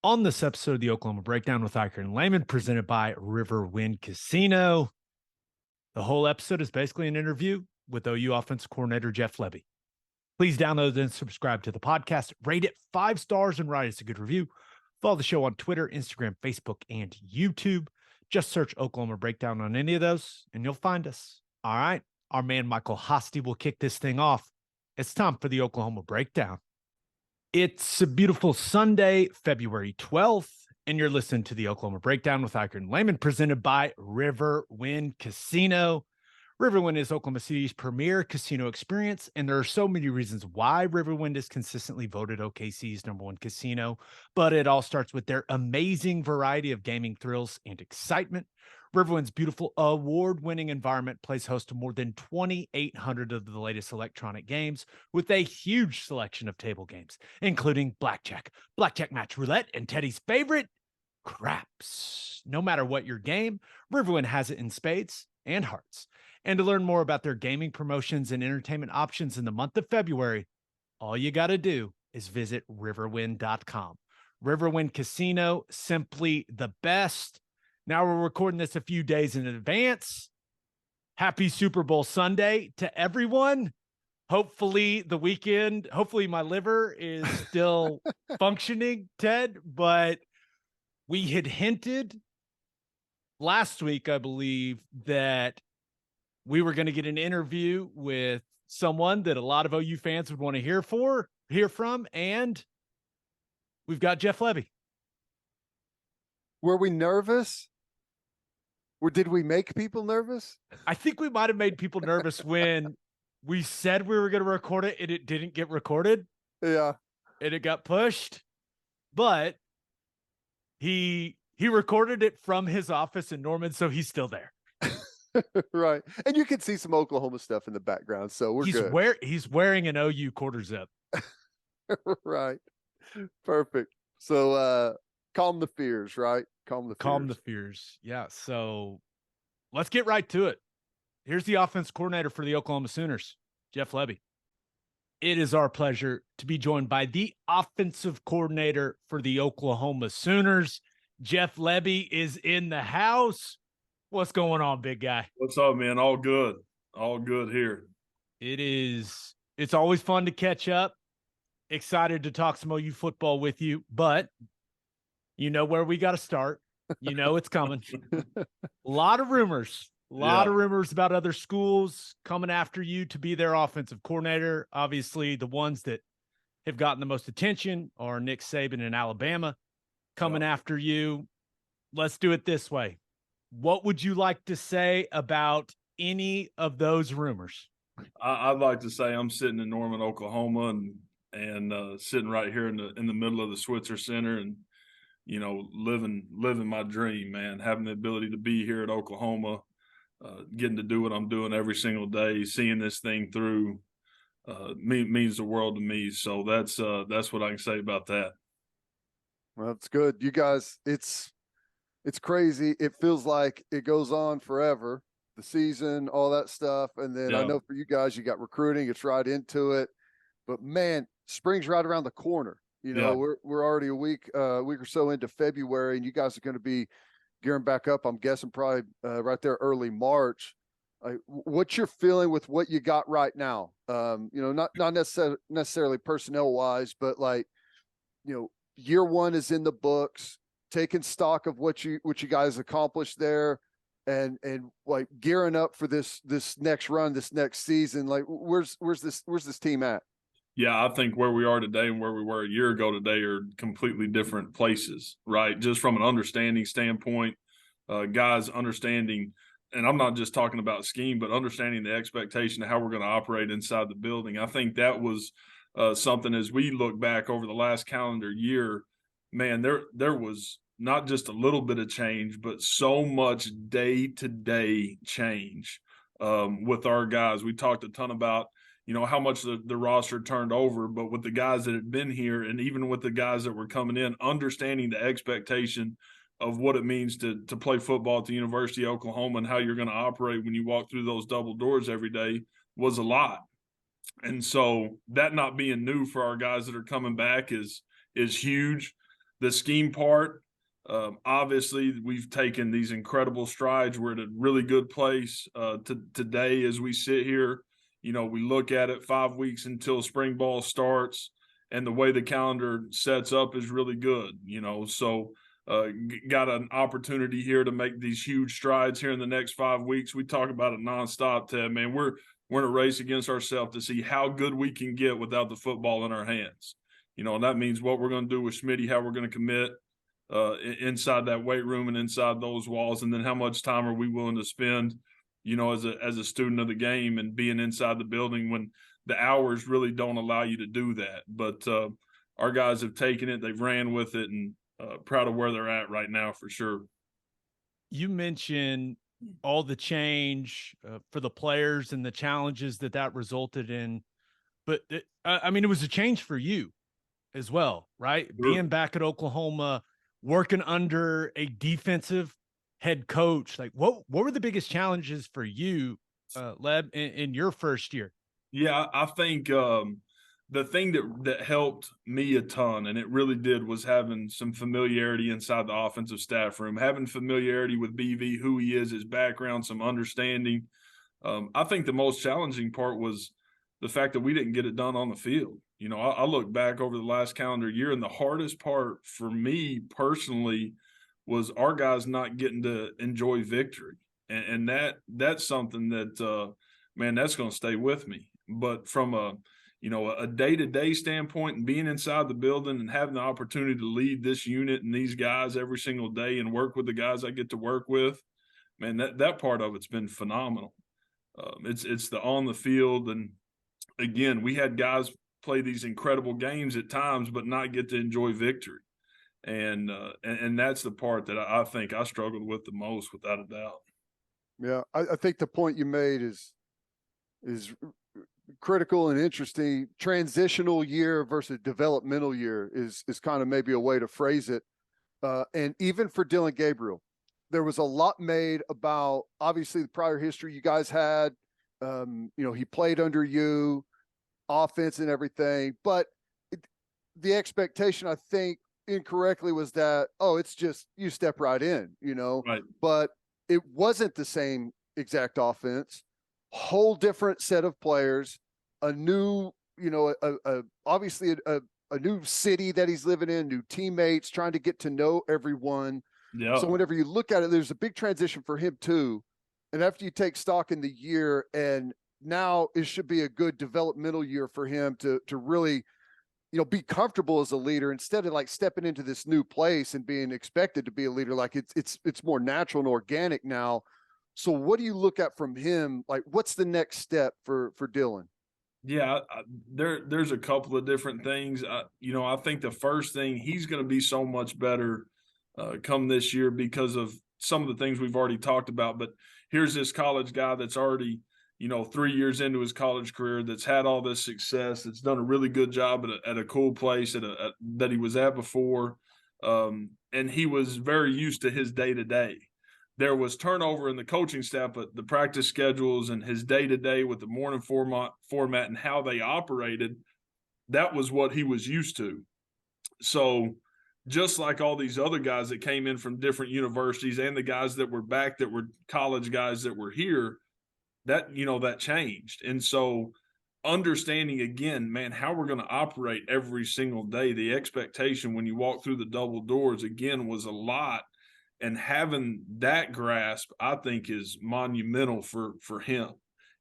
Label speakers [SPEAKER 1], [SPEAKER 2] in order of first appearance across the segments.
[SPEAKER 1] On this episode of the Oklahoma Breakdown with Ikard and Lehman, presented by Riverwind Casino, the whole episode is basically an interview with OU offensive coordinator Jeff Lebby. Please download and subscribe to the podcast, rate it 5 stars, and write us a good review. Follow the show on Twitter, Instagram, Facebook, and YouTube. Just search Oklahoma Breakdown on any of those, and you'll find us. All right, our man Michael Hosty will kick this thing off. It's time for the Oklahoma Breakdown. It's a beautiful Sunday, February 12th, and you're listening to the Oklahoma Breakdown with Ikard and Lehman, presented by Riverwind Casino. Riverwind is Oklahoma City's premier casino experience, and there are so many reasons why Riverwind is consistently voted OKC's #1 casino, but it all starts with their amazing variety of gaming thrills and excitement. Riverwind's beautiful award-winning environment plays host to more than 2,800 of the latest electronic games with a huge selection of table games, including blackjack, blackjack match roulette, and Teddy's favorite, craps. No matter what your game, Riverwind has it in spades and hearts. And to learn more about their gaming promotions and entertainment options in the month of February, all you got to do is visit riverwind.com. Riverwind Casino, simply the best. Now we're recording this a few days in advance. Happy Super Bowl Sunday to everyone. Hopefully the weekend, hopefully my liver is still functioning, Ted, but we had hinted last week, I believe, that we were going to get an interview with someone that a lot of OU fans would want to hear from, and we've got Jeff Lebby.
[SPEAKER 2] Were we nervous? Or did we make people nervous?
[SPEAKER 1] I think we might have made people nervous when we said we were going to record it and it didn't get recorded.
[SPEAKER 2] Yeah.
[SPEAKER 1] And it got pushed. But he recorded it from his office in Norman, so he's still there.
[SPEAKER 2] Right. And you can see some Oklahoma stuff in the background, so we're good.
[SPEAKER 1] He's wearing an OU quarter zip.
[SPEAKER 2] Right. Perfect. So calm the fears, right? Calm the
[SPEAKER 1] fears. Yeah. So let's get right to it. Here's the offense coordinator for the Oklahoma Sooners, Jeff Lebby. It is our pleasure to be joined by the offensive coordinator for the Oklahoma Sooners. Jeff Lebby is in the house. What's going on, big guy?
[SPEAKER 3] What's up, man? All good. All good here.
[SPEAKER 1] It's always fun to catch up. Excited to talk some OU football with you, but you know where we got to start. You know it's coming. A lot of rumors. A lot of rumors about other schools coming after you to be their offensive coordinator. Obviously, the ones that have gotten the most attention are Nick Saban and Alabama coming after you. Let's do it this way. What would you like to say about any of those rumors?
[SPEAKER 3] I'd like to say I'm sitting in Norman, Oklahoma, and sitting right here in the middle of the Switzer Center, and you know, living my dream, man. Having the ability to be here at Oklahoma, getting to do what I'm doing every single day, seeing this thing through, means the world to me. So that's what I can say about that.
[SPEAKER 2] Well, it's good. You guys, it's crazy. It feels like it goes on forever, the season, all that stuff. And then I know for you guys, you got recruiting, it's right into it. But man, spring's right around the corner. You know, we're already a week or so into February, and you guys are going to be gearing back up. I'm guessing probably right there early March. What's your feeling with what you got right now? You know, not necessarily personnel wise, but like, you know, year one is in the books. Taking stock of what you guys accomplished there, and like gearing up for this next run, this next season. Like, where's this team at?
[SPEAKER 3] Yeah, I think where we are today and where we were a year ago today are completely different places, right? Just from an understanding standpoint, guys understanding, and I'm not just talking about scheme, but understanding the expectation of how we're going to operate inside the building. I think that was something as we look back over the last calendar year, man, there was not just a little bit of change, but so much day-to-day change with our guys. We talked a ton about, you know, how much the roster turned over, but with the guys that had been here and even with the guys that were coming in, understanding the expectation of what it means to play football at the University of Oklahoma and how you're going to operate when you walk through those double doors every day was a lot. And so that not being new for our guys that are coming back is huge. The scheme part, obviously, we've taken these incredible strides. We're at a really good place today as we sit here. We look at it 5 weeks until spring ball starts, and the way the calendar sets up is really good. So got an opportunity here to make these huge strides here in the next 5 weeks. We talk about it nonstop, Ted. Man, we're in a race against ourselves to see how good we can get without the football in our hands. And that means what we're going to do with Schmitty, how we're going to commit inside that weight room and inside those walls, and then how much time are we willing to spend, as a student of the game and being inside the building when the hours really don't allow you to do that. But our guys have taken it, they've ran with it, and proud of where they're at right now for sure.
[SPEAKER 1] You mentioned all the change for the players and the challenges that resulted in, but it was a change for you as well, right? Sure. Being back at Oklahoma, working under a defensive head coach, like what were the biggest challenges for you, Leb, in your first year?
[SPEAKER 3] Yeah, I think the thing that helped me a ton, and it really did, was having some familiarity inside the offensive staff room, having familiarity with BV, who he is, his background, some understanding. I think the most challenging part was the fact that we didn't get it done on the field. I look back over the last calendar year, and the hardest part for me personally was our guys not getting to enjoy victory. And that's something that, man, that's going to stay with me. But from a day-to-day standpoint and being inside the building and having the opportunity to lead this unit and these guys every single day and work with the guys I get to work with, man, that part of it's been phenomenal. It's the on the field. And again, we had guys play these incredible games at times, but not get to enjoy victory. And that's the part that I think I struggled with the most, without a doubt.
[SPEAKER 2] Yeah, I think the point you made is critical and interesting. Transitional year versus developmental year is kind of maybe a way to phrase it. And even for Dillon Gabriel, there was a lot made about obviously the prior history you guys had. He played under you, offense and everything, but the expectation, I think, incorrectly was that, it's just you step right in,
[SPEAKER 3] Right.
[SPEAKER 2] But it wasn't the same exact offense, whole different set of players, a new, obviously a new city that he's living in, new teammates, trying to get to know everyone.
[SPEAKER 3] Yeah.
[SPEAKER 2] So whenever you look at it, there's a big transition for him too. And after you take stock in the year, and now it should be a good developmental year for him to really, be comfortable as a leader instead of like stepping into this new place and being expected to be a leader. Like it's more natural and organic now. So what do you look at from him? Like, what's the next step for Dillon?
[SPEAKER 3] Yeah, there's a couple of different things. I think the first thing, he's going to be so much better come this year because of some of the things we've already talked about. But here's this college guy that's already, 3 years into his college career, that's had all this success, that's done a really good job at a cool place that he was at before. And he was very used to his day-to-day. There was turnover in the coaching staff, but the practice schedules and his day-to-day with the morning format and how they operated, that was what he was used to. So just like all these other guys that came in from different universities and the guys that were back that were college guys that were here, that changed. And so understanding again, man, how we're going to operate every single day, the expectation when you walk through the double doors again was a lot. And having that grasp, I think, is monumental for him,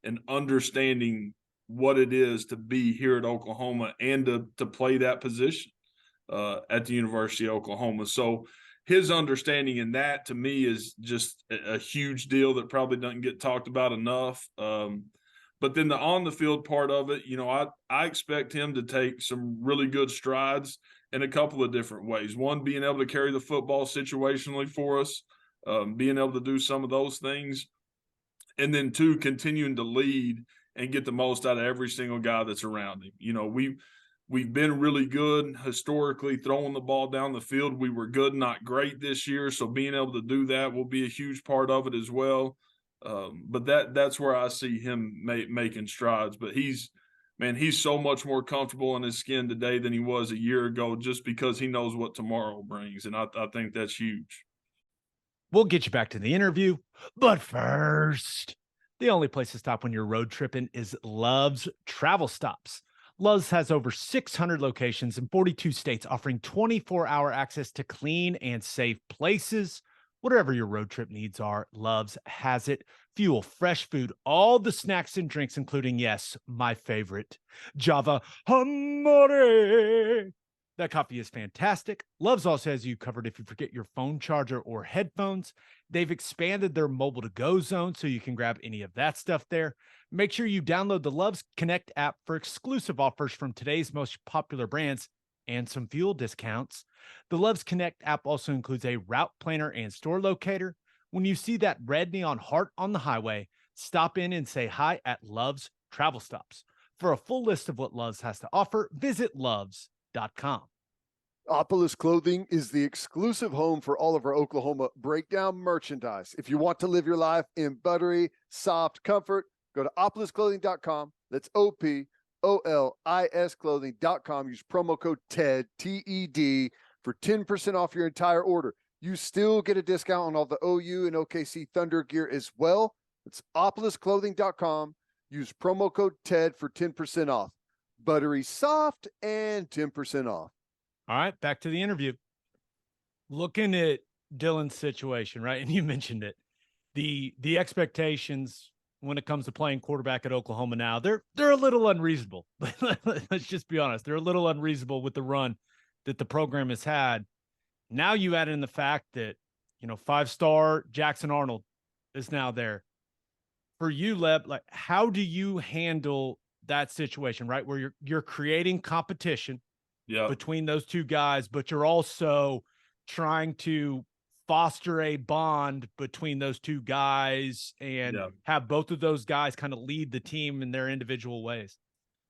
[SPEAKER 3] and understanding what it is to be here at Oklahoma and to play that position at the University of Oklahoma. So his understanding in that, to me, is just a huge deal that probably doesn't get talked about enough. But then the on-the-field part of it, I expect him to take some really good strides in a couple of different ways. One, being able to carry the football situationally for us, being able to do some of those things. And then two, continuing to lead and get the most out of every single guy that's around him. We've been really good historically throwing the ball down the field. We were good, not great this year. So being able to do that will be a huge part of it as well. But that's where I see him making strides. But he's man, he's so much more comfortable in his skin today than he was a year ago, just because he knows what tomorrow brings. And I think that's huge.
[SPEAKER 1] We'll get you back to the interview, but first, the only place to stop when you're road tripping is Love's Travel Stops. Love's has over 600 locations in 42 states, offering 24-hour access to clean and safe places. Whatever your road trip needs are, Love's has it. Fuel, fresh food, all the snacks and drinks, including, yes, my favorite, Java Hamore. That coffee is fantastic. Love's also has you covered if you forget your phone charger or headphones. They've expanded their mobile to go zone so you can grab any of that stuff there. Make sure you download the Love's Connect app for exclusive offers from today's most popular brands and some fuel discounts. The Love's Connect app also includes a route planner and store locator. When you see that red neon heart on the highway, stop in and say hi at Love's Travel Stops. For a full list of what Love's has to offer, visit loves.com.
[SPEAKER 2] Opolis Clothing is the exclusive home for all of our Oklahoma breakdown merchandise. If you want to live your life in buttery, soft comfort, go to opolisclothing.com. That's OPOLIS clothing.com. Use promo code TED, TED, for 10% off your entire order. You still get a discount on all the OU and OKC Thunder gear as well. It's opolisclothing.com. Use promo code TED for 10% off. Buttery soft and 10% off.
[SPEAKER 1] All right, back to the interview. Looking at Dillon's situation, right? And you mentioned it. The expectations when it comes to playing quarterback at Oklahoma now, they're a little unreasonable. Let's just be honest. They're a little unreasonable with the run that the program has had. Now you add in the fact that, 5-star Jackson Arnold is now there. For you, Leb, like, how do you handle that situation, right? Where you're creating competition between those two guys, but you're also trying to foster a bond between those two guys and have both of those guys kind of lead the team in their individual ways.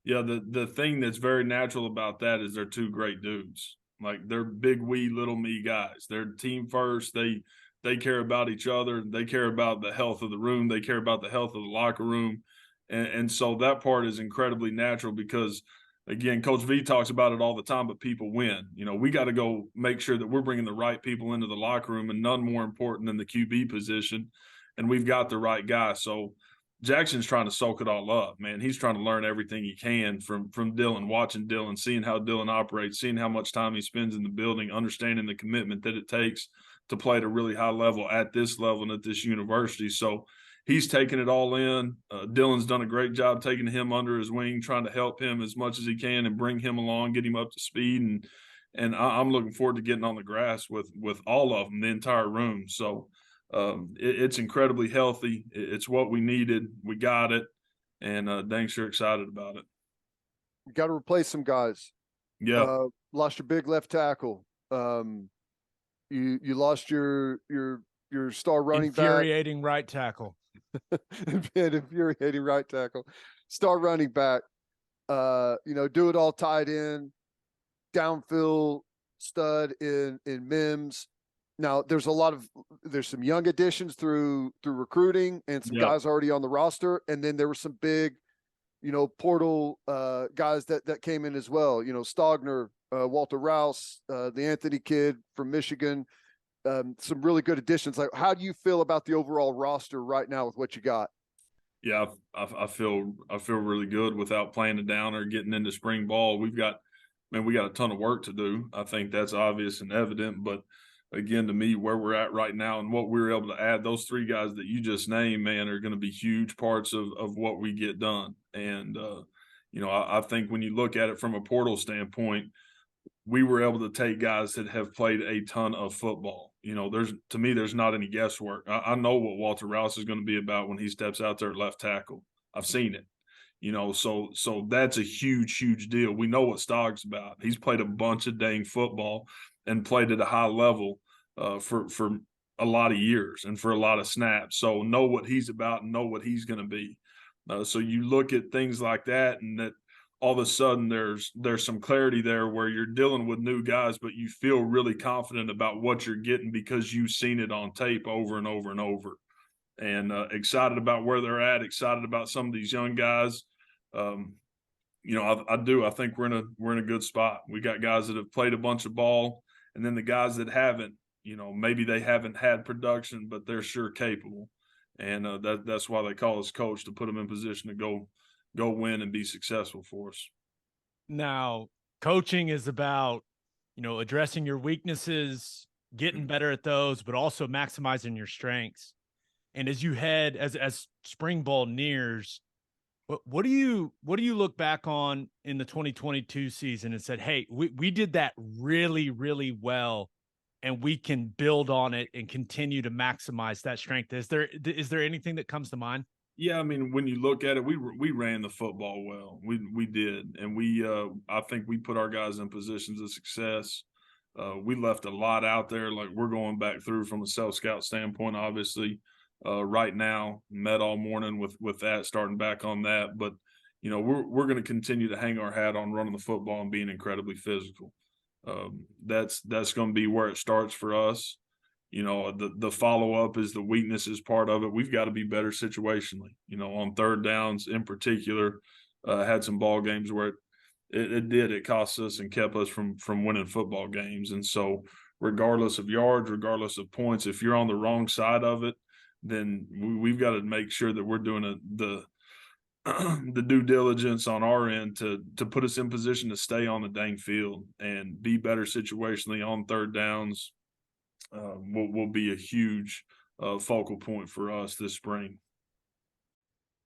[SPEAKER 3] Yeah, the thing that's very natural about that is they're two great dudes. Like, they're big we, little me guys. They're team first. They care about each other. They care about the health of the room. They care about the health of the locker room. And so that part is incredibly natural because, again, Coach V talks about it all the time, but people win. We got to go make sure that we're bringing the right people into the locker room, and none more important than the QB position. And we've got the right guy. So Jackson's trying to soak it all up, man. He's trying to learn everything he can from Dillon, watching Dillon, seeing how Dillon operates, seeing how much time he spends in the building, understanding the commitment that it takes to play at a really high level at this level and at this university. So he's taking it all in. Dillon's done a great job taking him under his wing, trying to help him as much as he can and bring him along, get him up to speed. And I'm looking forward to getting on the grass with all of them, the entire room. So it's incredibly healthy. It's what we needed. We got it. And dang sure excited about it.
[SPEAKER 2] You got to replace some guys.
[SPEAKER 3] Yeah.
[SPEAKER 2] Lost your big left tackle. You lost your star running
[SPEAKER 1] infuriating back. Right tackle.
[SPEAKER 2] Infuriating right tackle. Star running back. Do it all tied in. Downfield stud in Mims. Now there's some young additions through recruiting and some guys already on the roster. And then there were some big, portal guys that came in as well. Stogner, Walter Rouse, the Anthony kid from Michigan, some really good additions. Like, how do you feel about the overall roster right now with what you got?
[SPEAKER 3] Yeah, I feel really good without playing it down or getting into spring ball. We got a ton of work to do. I think that's obvious and evident, but again, to me, where we're at right now and what we were able to add, those three guys that you just named, man, are going to be huge parts of what we get done. And, I think when you look at it from a portal standpoint, we were able to take guys that have played a ton of football. There's not any guesswork. I know what Walter Rouse is going to be about when he steps out there at left tackle. I've seen it. So that's a huge, huge deal. We know what Stogg's about. He's played a bunch of dang football and played at a high level for a lot of years and for a lot of snaps. So know what he's about and know what he's going to be. So you look at things like that, and that all of a sudden there's some clarity there where you're dealing with new guys, but you feel really confident about what you're getting because you've seen it on tape over and over and over. And excited about where they're at, excited about some of these young guys. I do. I think we're in a good spot. We got guys that have played a bunch of ball, and then the guys that haven't, maybe they haven't had production, but they're sure capable. And that's why they call us coach, to put them in position to go win and be successful for us.
[SPEAKER 1] Now, coaching is about, addressing your weaknesses, getting better at those, but also maximizing your strengths. And as you head, as spring ball nears, what do you look back on in the 2022 season and said, hey, we did that really, really well, and we can build on it and continue to maximize that strength? Is there anything that comes to mind?
[SPEAKER 3] Yeah, I mean, when you look at it, we ran the football well. We did, and I think we put our guys in positions of success. We left a lot out there. Like, we're going back through from a self-scout standpoint, obviously. Right now, met all morning with that, starting back on that. But we're going to continue to hang our hat on running the football and being incredibly physical. That's going to be where it starts for us. The follow up is the weaknesses part of it. We've got to be better situationally. On third downs in particular, had some ball games where it cost us and kept us from winning football games. And so, regardless of yards, regardless of points, if you're on the wrong side of it, then we've got to make sure that we're doing the due diligence on our end to put us in position to stay on the dang field and be better situationally on third downs. Will be a huge focal point for us this spring.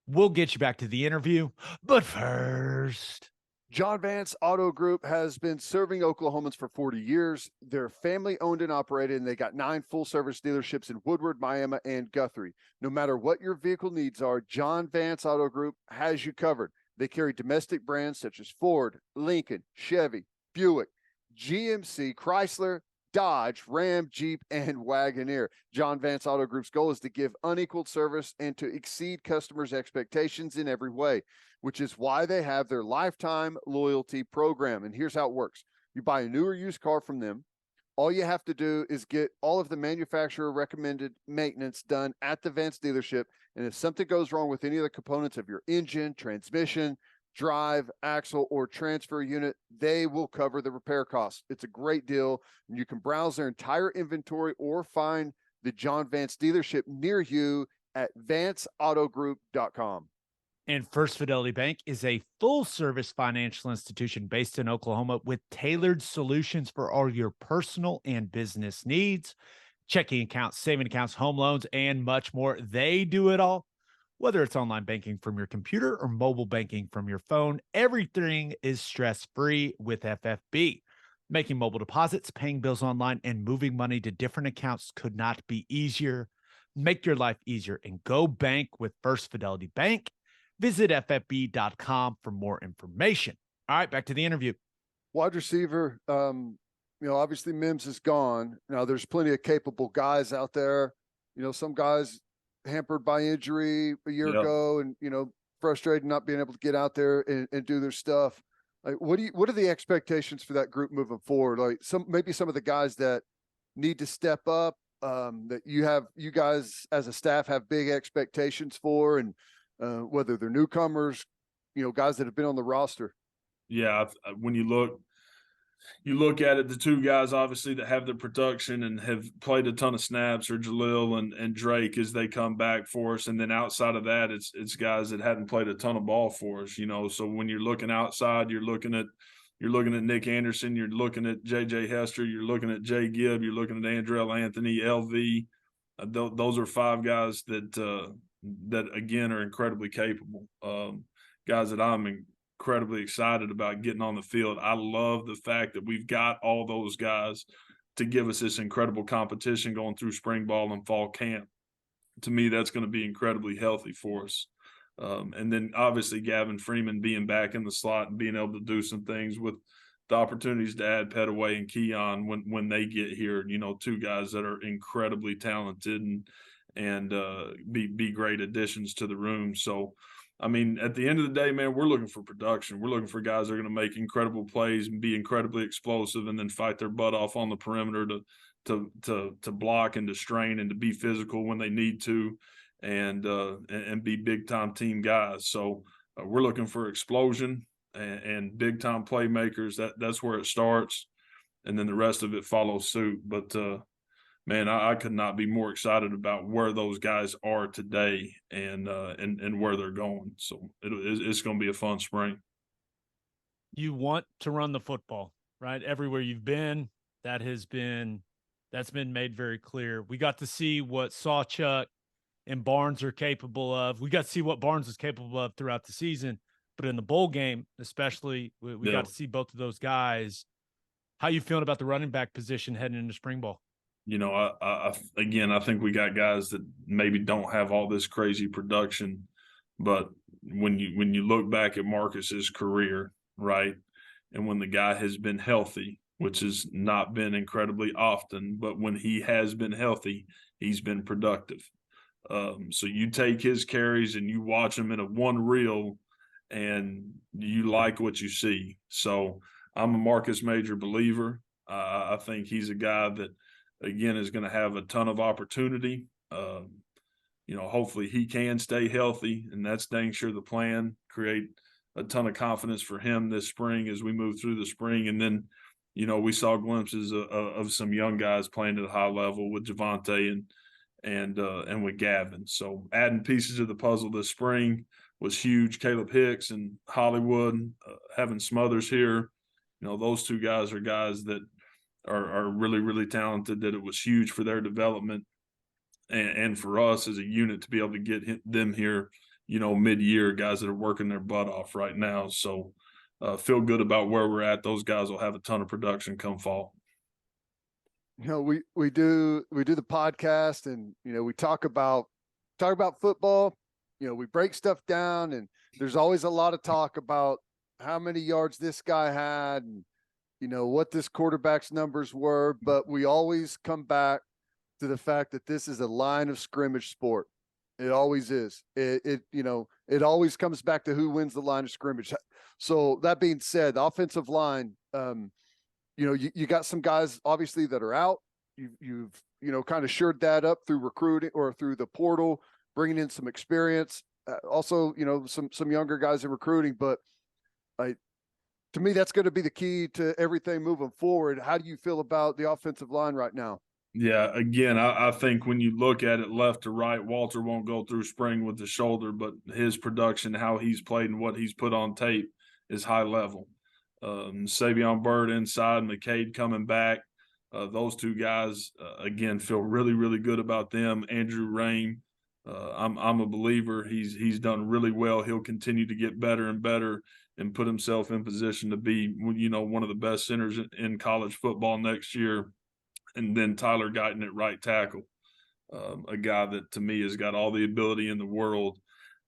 [SPEAKER 1] We'll get you back to the interview, but first,
[SPEAKER 2] John Vance Auto Group has been serving Oklahomans for 40 years. They're family owned and operated, and they got 9 full-service dealerships in Woodward, Miami, and Guthrie. No matter what your vehicle needs are, John Vance Auto Group has you covered. They carry domestic brands such as Ford, Lincoln, Chevy, Buick, GMC, Chrysler, Dodge, Ram, Jeep, and Wagoneer. John Vance Auto Group's goal is to give unequaled service and to exceed customers' expectations in every way, which is why they have their lifetime loyalty program. And here's how it works. You buy a new or used car from them. All you have to do is get all of the manufacturer recommended maintenance done at the Vance dealership. And if something goes wrong with any of the components of your engine, transmission, drive, axle, or transfer unit, they will cover the repair costs. It's a great deal, and you can browse their entire inventory or find the John Vance dealership near you at vanceautogroup.com.
[SPEAKER 1] And First Fidelity Bank is a full-service financial institution based in Oklahoma with tailored solutions for all your personal and business needs. Checking accounts, saving accounts, home loans, and much more. They do it all. Whether it's online banking from your computer or mobile banking from your phone, everything is stress-free with FFB. Making mobile deposits, paying bills online, and moving money to different accounts could not be easier. Make your life easier and go bank with First Fidelity Bank. Visit ffb.com for more information. All right, back to the interview.
[SPEAKER 2] Wide receiver, obviously Mims is gone. Now, there's plenty of capable guys out there. Some guys hampered by injury a year ago and, frustrated not being able to get out there and do their stuff. Like, what are the expectations for that group moving forward? Like, maybe some of the guys that need to step up, that you guys as a staff have big expectations for, and whether they're newcomers, guys that have been on the roster.
[SPEAKER 3] Yeah. When you look at it, the two guys obviously that have the production and have played a ton of snaps are Jalil and Drake as they come back for us. And then outside of that, it's guys that hadn't played a ton of ball for us, So when you're looking outside, you're looking at Nick Anderson, you're looking at JJ Hester, you're looking at Jay Gibb, you're looking at Andrell Anthony, LV. Those are 5 guys that again are incredibly capable. Guys that I'm incredibly excited about getting on the field. I love the fact that we've got all those guys to give us this incredible competition going through spring ball and fall camp. To me, that's going to be incredibly healthy for us. And then obviously Gavin Freeman being back in the slot and being able to do some things with the opportunities to add Petaway and Keon when they get here, 2 guys that are incredibly talented and be great additions to the room. So, I mean, at the end of the day, man, we're looking for production. We're looking for guys that are going to make incredible plays and be incredibly explosive and then fight their butt off on the perimeter to block and to strain and to be physical when they need to and be big-time team guys. So we're looking for explosion and big time playmakers. That's where it starts, and then the rest of it follows suit. But man, I could not be more excited about where those guys are today and where they're going. So it's going to be a fun spring.
[SPEAKER 1] You want to run the football, right? Everywhere you've been, that's been made very clear. We got to see what Sawchuk and Barnes are capable of. We got to see what Barnes is capable of throughout the season, but in the bowl game, especially, we got to see both of those guys. How you feeling about the running back position heading into spring ball?
[SPEAKER 3] You know, I think we got guys that maybe don't have all this crazy production, but when you look back at Marcus's career, right, and when the guy has been healthy, which has not been incredibly often, but when he has been healthy, he's been productive. So you take his carries and you watch him in a one reel, and you like what you see. So I'm a Marcus Major believer. I think he's a guy that, again, is going to have a ton of opportunity. Hopefully he can stay healthy, and that's dang sure the plan. Create a ton of confidence for him this spring as we move through the spring. And then, we saw glimpses of some young guys playing at a high level with Javonte and with Gavin. So adding pieces of the puzzle this spring was huge. Caleb Hicks and Hollywood, having Smothers here, those two guys are guys that are really, really talented, that it was huge for their development and for us as a unit to be able to get them here, mid-year, guys that are working their butt off right now. So feel good about where we're at. Those guys will have a ton of production come fall.
[SPEAKER 2] We do the podcast, and we talk about football. We break stuff down, and there's always a lot of talk about how many yards this guy had and what this quarterback's numbers were, but we always come back to the fact that this is a line of scrimmage sport. It always is. It always comes back to who wins the line of scrimmage. So that being said, the offensive line, you got some guys obviously that are out. You've kind of shored that up through recruiting or through the portal, bringing in some experience. Also, some younger guys in recruiting, but to me, that's going to be the key to everything moving forward. How do you feel about the offensive line right now?
[SPEAKER 3] Yeah, again, I think when you look at it left to right, Walter won't go through spring with the shoulder, but his production, how he's played and what he's put on tape is high level. Savion Byrd inside, McCade coming back. Those two guys, again, feel really, really good about them. Andrew Rain, I'm a believer. He's done really well. He'll continue to get better and better and put himself in position to be, one of the best centers in college football next year. And then Tyler Guyton at right tackle, a guy that to me has got all the ability in the world,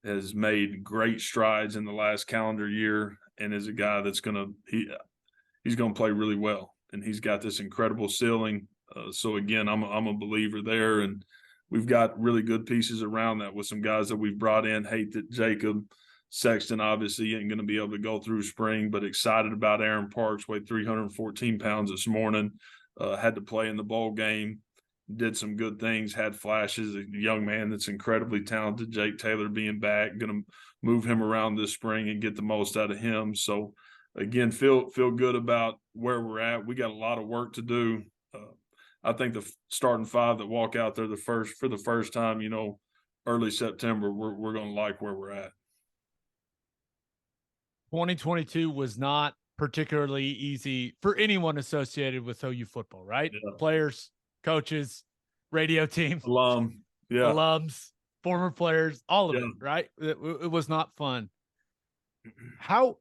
[SPEAKER 3] has made great strides in the last calendar year, and is a guy that's he's going to play really well, and he's got this incredible ceiling. So again, I'm a believer there, and we've got really good pieces around that with some guys that we've brought in. Hate that Jacob Sexton obviously ain't going to be able to go through spring, but excited about Aaron Parks, weighed 314 pounds this morning. Had to play in the bowl game, did some good things, had flashes. A young man that's incredibly talented, Jake Taylor being back, going to move him around this spring and get the most out of him. So, again, feel good about where we're at. We got a lot of work to do. I think the starting five that walk out there for the first time, early September, we're going to like where we're at.
[SPEAKER 1] 2022 was not particularly easy for anyone associated with OU football, right? Yeah. Players, coaches, radio team, alums, former players, all of it, right? It was not fun. How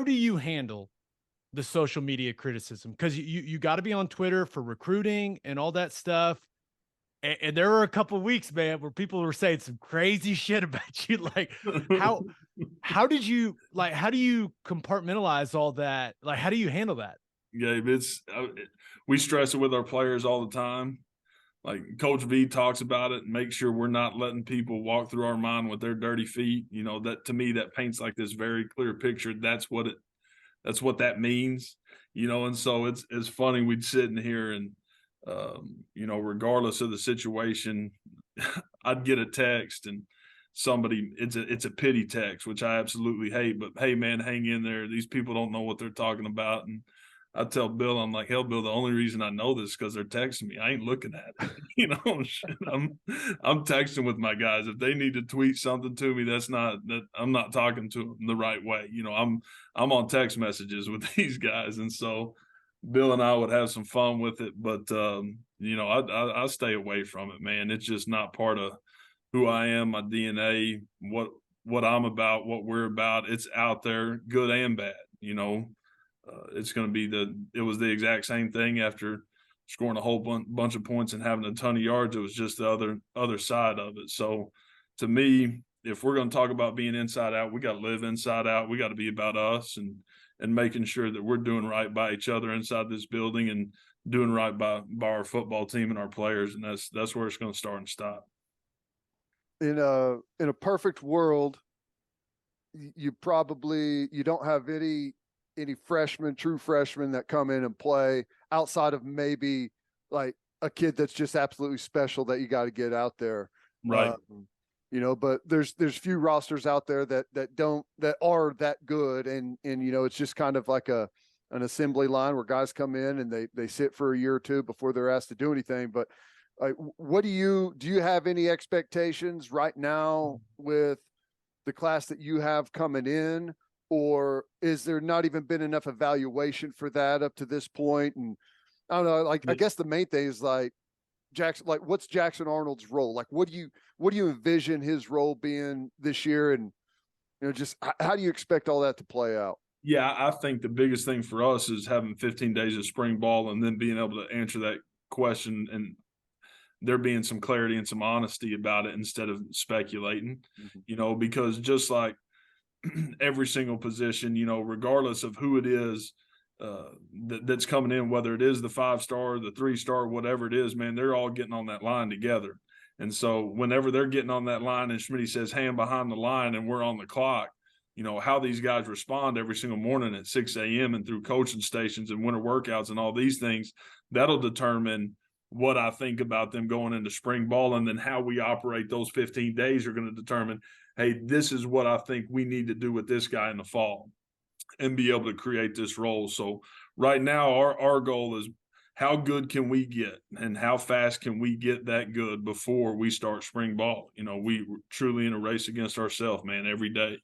[SPEAKER 1] do you handle the social media criticism? Because you got to be on Twitter for recruiting and all that stuff. And there were a couple of weeks, man, where people were saying some crazy shit about you. Like, how do you compartmentalize all that? Like, how do you handle that?
[SPEAKER 3] Yeah, we stress it with our players all the time. Like Coach V talks about it, and make sure we're not letting people walk through our mind with their dirty feet. That to me, that paints like this very clear picture. That's what that means. And so it's funny. We'd sit in here and, regardless of the situation, I'd get a text and it's a pity text, which I absolutely hate. But hey, man, hang in there. These people don't know what they're talking about. And I tell Bill, I'm like, hell, Bill, the only reason I know this is because they're texting me. I ain't looking at it. I'm texting with my guys. If they need to tweet something to me, I'm not talking to them the right way. I'm on text messages with these guys. And so Bill and I would have some fun with it, but I stay away from it, man. It's just not part of who I am, my DNA, what I'm about, what we're about. It's out there, good and bad. It's going to be it was the exact same thing after scoring a whole bunch of points and having a ton of yards. It was just the other side of it. So to me, if we're going to talk about being inside out, we got to live inside out. We got to be about us and making sure that we're doing right by each other inside this building and doing right by our football team and our players. And that's where it's going to start and stop.
[SPEAKER 2] In a perfect world, you don't have any true freshmen that come in and play outside of maybe like a kid that's just absolutely special that you got to get out there.
[SPEAKER 3] Right.
[SPEAKER 2] But there's few rosters out there that are that good. And it's just kind of like an assembly line where guys come in and they sit for a year or two before they're asked to do anything. But what do you have any expectations right now with the class that you have coming in, or is there not even been enough evaluation for that up to this point? And I don't know, I guess the main thing is Jackson, what's Jackson Arnold's role? What do you envision his role being this year? And, just how do you expect all that to play out?
[SPEAKER 3] Yeah, I think the biggest thing for us is having 15 days of spring ball and then being able to answer that question and there being some clarity and some honesty about it instead of speculating, because just like every single position, regardless of who it is that's coming in, whether it is the 5-star, the 3-star, whatever it is, man, they're all getting on that line together. And so whenever they're getting on that line and Schmitty says hand behind the line and we're on the clock, how these guys respond every single morning at 6 a.m. and through coaching stations and winter workouts and all these things, that'll determine what I think about them going into spring ball. And then how we operate those 15 days are going to determine, hey, this is what I think we need to do with this guy in the fall and be able to create this role. So right now, our goal is how good can we get and how fast can we get that good before we start spring ball? We truly in a race against ourselves, man, every day.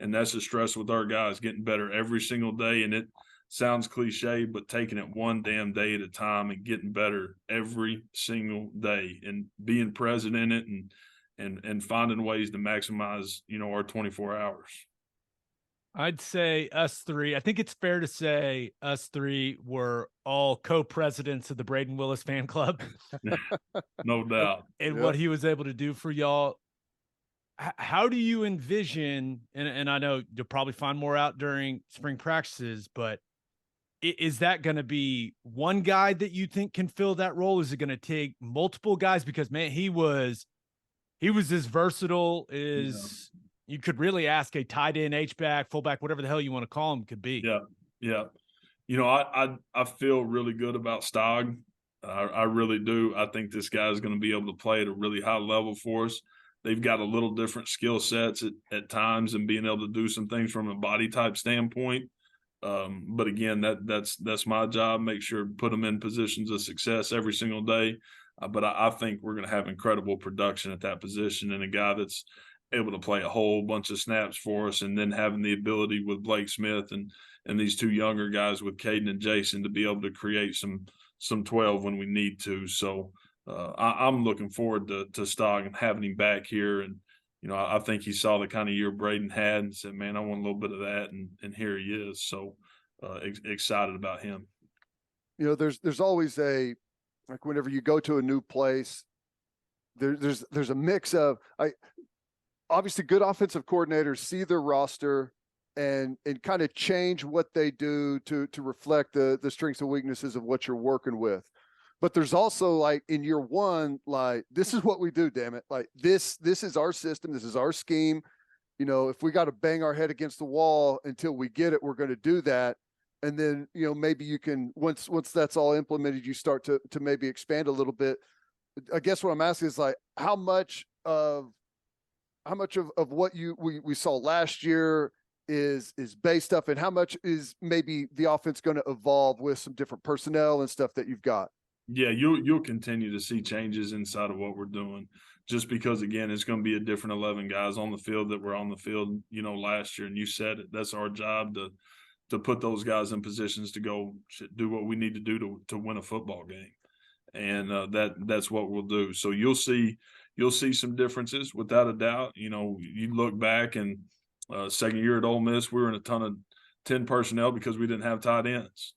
[SPEAKER 3] And that's the stress with our guys, getting better every single day. And it sounds cliche, but taking it one damn day at a time and getting better every single day and being present in it and finding ways to maximize, our 24 hours.
[SPEAKER 1] I'd say us three. I think it's fair to say us three were all co-presidents of the Braden Willis fan club.
[SPEAKER 3] No doubt.
[SPEAKER 1] And what he was able to do for y'all. How do you envision, and I know you'll probably find more out during spring practices, but is that going to be one guy that you think can fill that role? Is it going to take multiple guys? Because, man, he was as versatile as you could really ask a tight end, H-back, fullback, whatever the hell you want to call him could be.
[SPEAKER 3] Yeah. I feel really good about Stog. I really do. I think this guy is going to be able to play at a really high level for us. They've got a little different skill sets at times and being able to do some things from a body type standpoint. But again, that's my job. Make sure to put them in positions of success every single day. But I think we're going to have incredible production at that position and a guy that's able to play a whole bunch of snaps for us, and then having the ability with Blake Smith and these two younger guys with Caden and Jason to be able to create some 12 when we need to. So I'm looking forward to Stog and having him back here. And, I think he saw the kind of year Braden had and said, man, I want a little bit of that. And here he is. So excited about him.
[SPEAKER 2] There's always whenever you go to a new place, there's a mix of, obviously good offensive coordinators see their roster and kind of change what they do to reflect the strengths and weaknesses of what you're working with. But there's also in year one, this is what we do, damn it. This is our system. This is our scheme. If we got to bang our head against the wall until we get it, we're going to do that. And then, maybe you can, once that's all implemented, you start to maybe expand a little bit. I guess what I'm asking is how much of much of what we saw last year is base stuff, and how much is maybe the offense going to evolve with some different personnel and stuff that you've got?
[SPEAKER 3] Yeah, you'll continue to see changes inside of what we're doing, just because again it's going to be a different 11 guys on the field that were on the field, last year. And you said it, that's our job to put those guys in positions to go do what we need to do to win a football game, and that's what we'll do. So you'll see some differences without a doubt. You look back and second year at Ole Miss, we were in a ton of 10 personnel because we didn't have tight ends.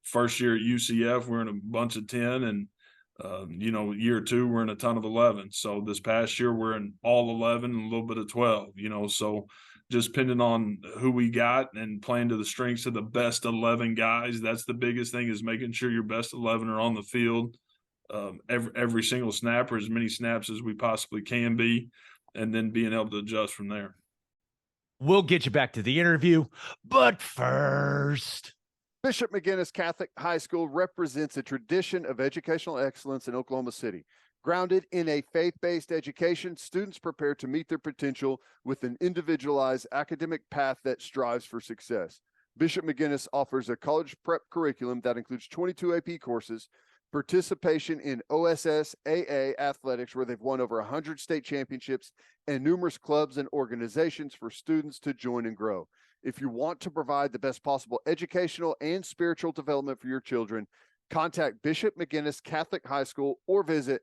[SPEAKER 3] First year at UCF, we're in a bunch of 10, and year 2, we're in a ton of 11. So this past year, we're in all 11 and a little bit of 12. So just depending on who we got and playing to the strengths of the best 11 guys, that's the biggest thing, is making sure your best 11 are on the field every single snap, or as many snaps as we possibly can be, and then being able to adjust from there.
[SPEAKER 1] We'll get you back to the interview, but first,
[SPEAKER 2] Bishop McGuinness Catholic High School represents a tradition of educational excellence in Oklahoma City. Grounded in a faith-based education, students prepare to meet their potential with an individualized academic path that strives for success. Bishop McGuinness offers a college prep curriculum that includes 22 AP courses, participation in OSSAA athletics, where they've won over 100 state championships, and numerous clubs and organizations for students to join and grow. If you want to provide the best possible educational and spiritual development for your children, contact Bishop McGuinness Catholic High School or visit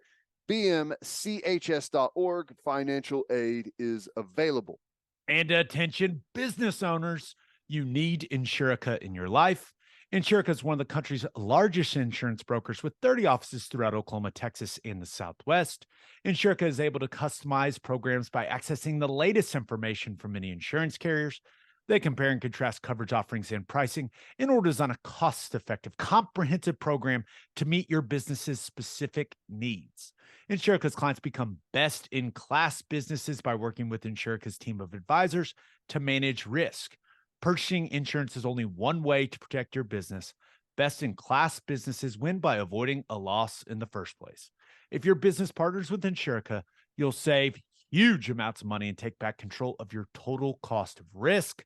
[SPEAKER 2] bmchs.org. Financial aid is available.
[SPEAKER 1] And attention, business owners, you need Insurica in your life. Insurica is one of the country's largest insurance brokers with 30 offices throughout Oklahoma, Texas, and the Southwest. Insurica is able to customize programs by accessing the latest information from many insurance carriers. They compare and contrast coverage offerings and pricing in order to design a cost-effective, comprehensive program to meet your business's specific needs. Insurica's clients become best-in-class businesses by working with Insurica's team of advisors to manage risk. Purchasing insurance is only one way to protect your business. Best-in-class businesses win by avoiding a loss in the first place. If your business partners with Insurica, you'll save huge amounts of money and take back control of your total cost of risk.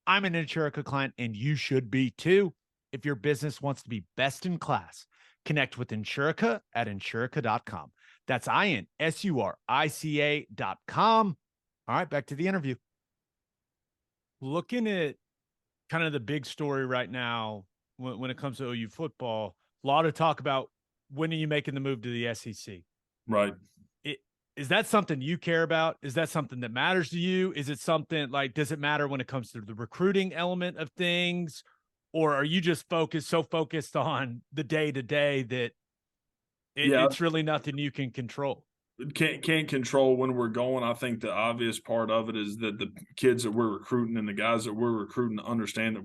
[SPEAKER 1] I'm an Insurica client, and you should be too. If your business wants to be best in class, connect with Insurica at Insurica.com. That's INSURICA.com. All right, back to the interview. Looking at kind of the big story right now when it comes to OU football, a lot of talk about when are you making the move to the SEC?
[SPEAKER 3] Right.
[SPEAKER 1] Is that something you care about? Is that something that matters to you? Is it something like, does it matter when it comes to the recruiting element of things? Or are you just so focused on the day-to-day that it's really nothing you can control?
[SPEAKER 3] Can't control when we're going. I think the obvious part of it is that the kids that we're recruiting and the guys that we're recruiting understand that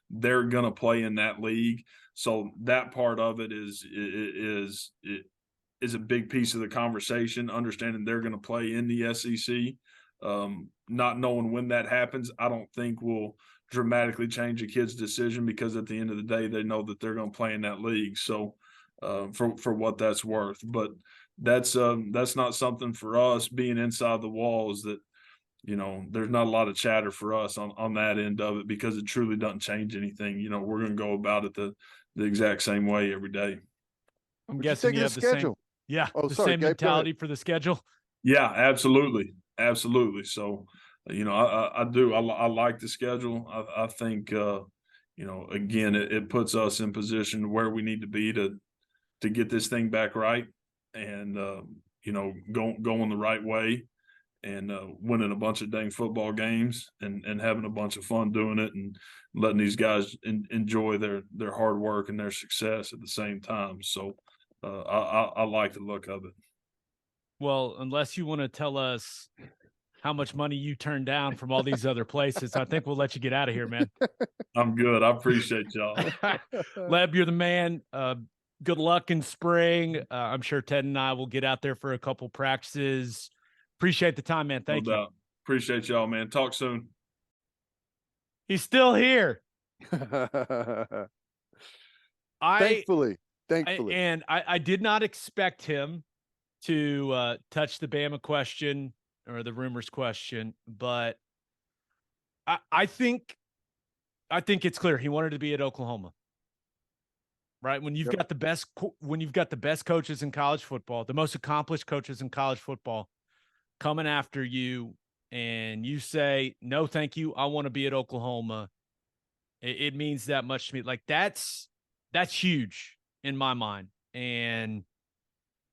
[SPEAKER 3] they're going to play in that league. So that part of it is a big piece of the conversation, understanding they're going to play in the SEC. Not knowing when that happens, I don't think will dramatically change a kid's decision, because at the end of the day, they know that they're going to play in that league. So for what that's worth, but that's not something for us being inside the walls that, there's not a lot of chatter for us on that end of it, because it truly doesn't change anything. We're going to go about it the exact same way every day.
[SPEAKER 1] I'm guessing you have the schedule. Same mentality for the schedule.
[SPEAKER 3] Yeah, absolutely. Absolutely. So, I do. I like the schedule. I think, again, it puts us in position where we need to be to get this thing back right, and, going the right way, and winning a bunch of dang football games, and having a bunch of fun doing it, and letting these guys enjoy their hard work and their success at the same time. So I like the look of it.
[SPEAKER 1] Well, unless you want to tell us how much money you turned down from all these other places, I think we'll let you get out of here, man.
[SPEAKER 3] I'm good. I appreciate y'all.
[SPEAKER 1] Leb, you're the man. Good luck in spring. I'm sure Ted and I will get out there for a couple practices. Appreciate the time, man. Thank you.
[SPEAKER 3] Appreciate y'all, man. Talk soon.
[SPEAKER 1] He's still here.
[SPEAKER 2] Thankfully.
[SPEAKER 1] I did not expect him to touch the Bama question or the rumors question, but I think it's clear he wanted to be at Oklahoma. Right? When you've got the best coaches in college football, the most accomplished coaches in college football coming after you, and you say, no, thank you, I want to be at Oklahoma, it means that much to me. Like that's huge in my mind. And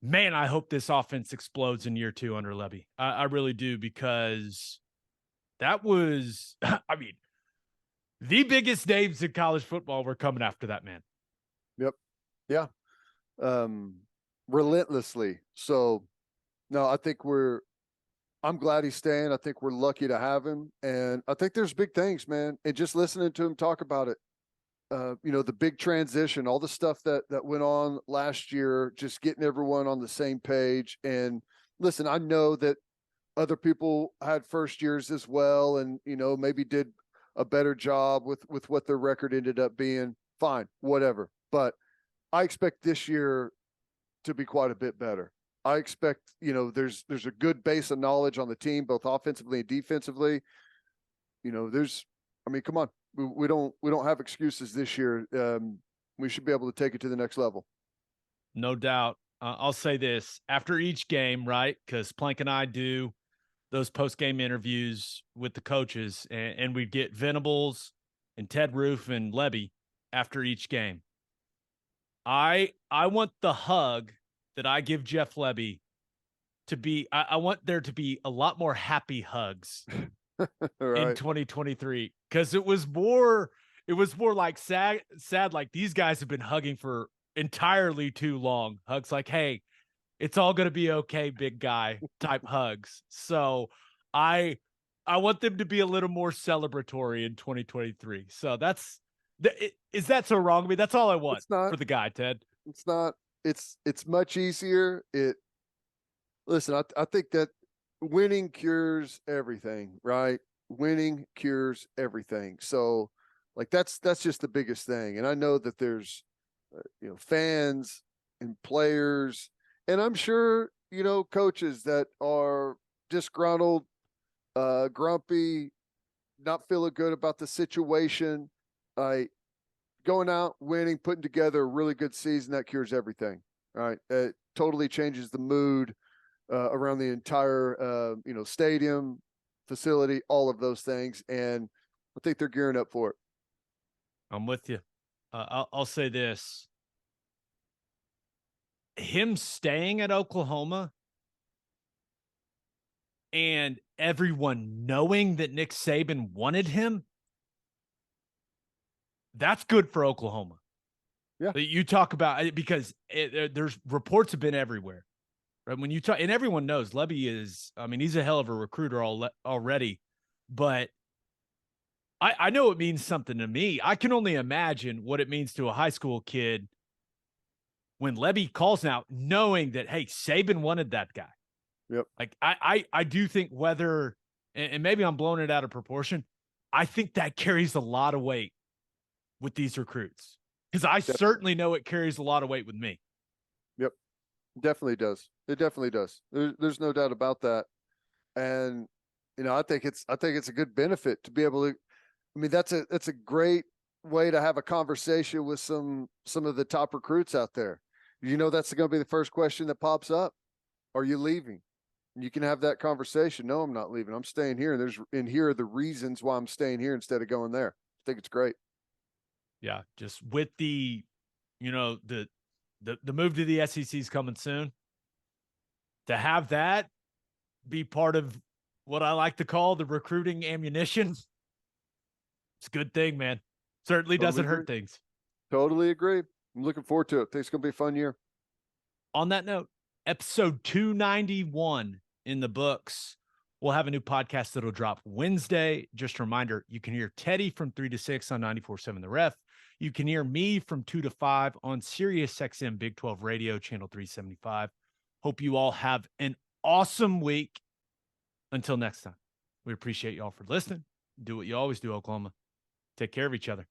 [SPEAKER 1] man, I hope this offense explodes in year 2 under Lebby. I really do, because that was, I mean, the biggest names in college football were coming after that man.
[SPEAKER 2] Yep. Yeah. Relentlessly. So no, I think I'm glad he's staying. I think we're lucky to have him. And I think there's big things, man. And just listening to him talk about it, the big transition, all the stuff that went on last year, just getting everyone on the same page. And listen, I know that other people had first years as well, and, maybe did a better job with what their record ended up being. Fine, whatever. But I expect this year to be quite a bit better. I expect, there's a good base of knowledge on the team, both offensively and defensively. Come on, we don't have excuses this year. We should be able to take it to the next level.
[SPEAKER 1] No doubt. I'll say this after each game, right? Because Plank and I do those post-game interviews with the coaches, and we get Venables and Ted Roof and Lebby after each game. I want the hug that I give Jeff Lebby to be, I want there to be a lot more happy hugs
[SPEAKER 2] right.
[SPEAKER 1] in 2023. Cause it was more like sad, like these guys have been hugging for entirely too long. Hugs like, hey, it's all going to be okay, big guy type hugs. So I want them to be a little more celebratory in 2023. So is that so wrong? I mean, that's all I want for the guy, Ted.
[SPEAKER 2] It's not. It's much easier. Listen, I think that winning cures everything, right? Winning cures everything. So, like, that's just the biggest thing. And I know that there's, fans and players, and I'm sure, coaches that are disgruntled, grumpy, not feeling good about the situation. Going out, winning, putting together a really good season, that cures everything, right? It totally changes the mood around the entire, stadium, facility, all of those things. And I think they're gearing up for it.
[SPEAKER 1] I'm with you. I'll say this. Him staying at Oklahoma and everyone knowing that Nick Saban wanted him, that's good for Oklahoma.
[SPEAKER 2] Yeah.
[SPEAKER 1] You talk about it, because there's reports have been everywhere, right? When you talk, and everyone knows Lebby is, he's a hell of a recruiter already, but I know it means something to me. I can only imagine what it means to a high school kid when Lebby calls now, knowing that, hey, Saban wanted that guy.
[SPEAKER 2] Yep.
[SPEAKER 1] Like I do think whether, and maybe I'm blowing it out of proportion, I think that carries a lot of weight with these recruits, because I certainly know it carries a lot of weight with me.
[SPEAKER 2] Yep. Definitely does. It definitely does. There's no doubt about that. And, I think it's a good benefit to be able to, that's a great way to have a conversation with some of the top recruits out there. That's going to be the first question that pops up. Are you leaving? And you can have that conversation. No, I'm not leaving. I'm staying here. And here are the reasons why I'm staying here instead of going there. I think it's great.
[SPEAKER 1] Yeah. Just with the, the move to the SEC is coming soon. To have that be part of what I like to call the recruiting ammunition, it's a good thing, man. Certainly doesn't hurt things.
[SPEAKER 2] Totally agree. I'm looking forward to it. I think it's going to be a fun year.
[SPEAKER 1] On that note, episode 291 in the books. We'll have a new podcast that'll drop Wednesday. Just a reminder, you can hear Teddy from 3 to 6 on 94.7 The Ref. You can hear me from 2 to 5 on Sirius XM Big 12 Radio, channel 375. Hope you all have an awesome week. Until next time, we appreciate y'all for listening. Do what you always do, Oklahoma. Take care of each other.